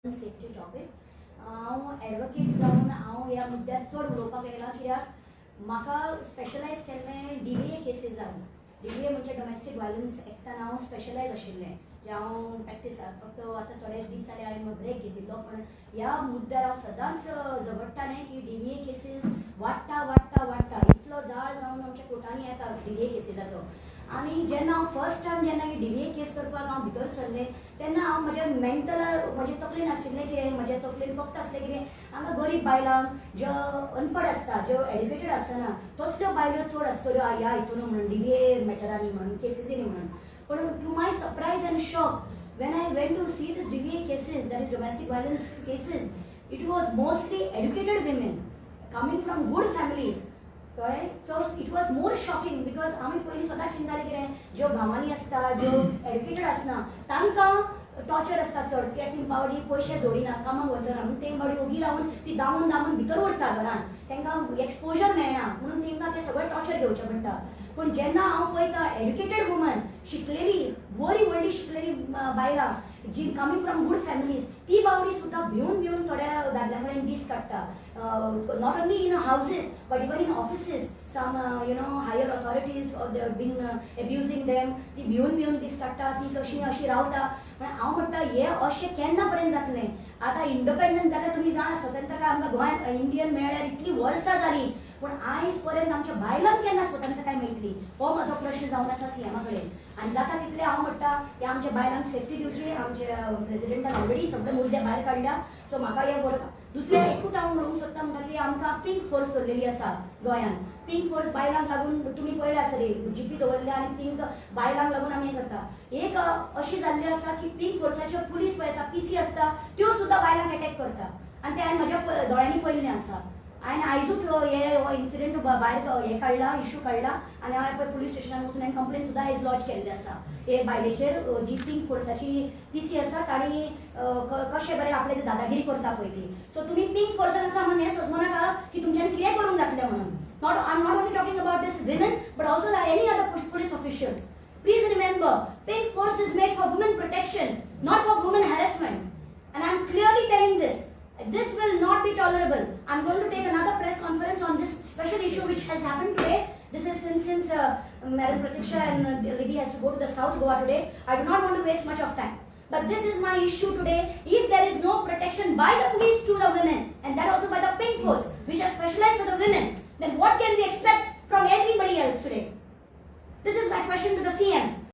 Safety topic हांव advocate जावन हांव ह्या मुद्द्यार चड उलोवपाक येयला कित्याक म्हाका स्पेशलायज केल्लें DVA केसीस जावन DVA म्हणजे डोमेस्टीक वायलन्स एक्टान हांव स्पेशलायज आशिल्लें जे हांव प्रॅक्टिसाक फक्त आतां थोडे दीस जाले हांवें ब्रेक घेतिल्लो पण ह्या मुद्द्यार हांव सदांच झगडटालें की DVA केसीस वाडटा इतलो जाळ जावन आमच्या कोर्टांनी येता DVA केसीसाचो आनी जेन्ना हांव फर्स्ट टायम जेन्ना ही DVA केस करपाक हांव भितर सरलें तेन्ना हांव म्हज्या मेंटल म्हजे तकलेन आशिल्लें कितें म्हज्या तकलेन फक्त आसलें कितें हांगा गरीब बायलांक ज्यो अनपड आसता ज्यो एड्युकेटेड आसना तसल्यो बायल्यो चड आसतल्यो ह्या हितून म्हणून DVA मॅटरांनी म्हणून केसीसींनी म्हणून पण to my surprise and shock when I went to see this DVA cases, that is domestic violence cases, it was mostly educated women coming from good families. Right? So it was more shocking because आमी पयलीं सदांच चिंतालें कितें ज्यो गांवांनी आसता ज्यो educated आसना तांकां torture आसता चड कित्याक ती बावडी पयशे जोडिना कामाक वचना म्हणून ते बावडी ओगी रावन ती दामून भितर उरता घरान तांकां एक्सपोजर मेळना म्हणून तांकां ते सगळें टॉर्चर घेवचें पडटा पूण जेन्ना हांव पळयता एड्युकेटेड वुमन शिकलेली बरी व्हडली शिकलेली बायलां जी कमिंग फ्रॉम गुड फॅमिलीज ती बावडी सुद्दां भिवन थोड्या दादल्या कडेन दीस काडटा not only in houses but even in offices some higher authorities or they have been abusing them ती भिवन दीस काडटा ती कशी अशी रावता पण हांव म्हणटा हे अशें केन्ना पर्यंत जातलें आतां इंडिपेंडंट जाल्यार तुमी जाणा स्वतंत्रता आमकां गोंयांत इंडियन मेळ्ळ्यार इतली वर्सां जालीं पण आयज पर्यंत आमच्या बायलांक केन्ना स्वतंत्रताय मेळटली हो म्हजो प्रश्न जावन आसा सीएमा कडेन आनी जाता तितलें हांव म्हणटा की आमच्या बायलांक सेफ्टी दिवची आमच्या प्रेसिडेंटान ऑलरेडी सगळे मुद्दे भायर काडल्या सो म्हाका हे दुसरें एकूच हांव म्हणूंक सोदता म्हणटा की आमकां पिंक फोर्स दवरलेली आसा गोंयांत पिंक फोर्स बायलांक लागून तुमी पळयलें आसतली जीपी दवरल्या आनी पिंक बायलांक लागून आमी हें करता एक अशी जाल्ली आसा की पिंक फोर्साच्यो पुलीस पळय आसा PC आसता त्यो सुद्दां बायलांक अटॅक करता आनी ते हांवें म्हज्या दोळ्यांनी पळयल्लें आसा हांवें आयजूच हे हो इन्सिडेंट भायर हे काडला इश्यू काडला आनी हांवें पळय पुलीस स्टेशनार वचून हांवें कंप्लेन सुद्दां आयज लॉन्च केल्ली आसा हे बायलेचेर जी पिंक फोर्साची PC आसा ताणी कशें बरें आपले दादागिरी करता पळय ती सो तुमी पिंक फोर्सान आसा म्हणून हें सोदूं नाका की तुमच्यांनी कितें करूंक जातलें म्हणून I'm not only talking about this women but also any other police officials. Please remember, pink force is made for women protection, not for women harassment. And I'm clearly telling this. This will not be tolerable. I'm going to take another press conference on this special issue which has happened today. This is since Madam Pratiksha and the lady has to go to the South Goa today. I do not want to waste much of time. But this is my issue today. If there is no protection by the police to the women, and that also by the pink force, which are specialized for the women, then what can we expect from everybody else today? This is my question to the CM.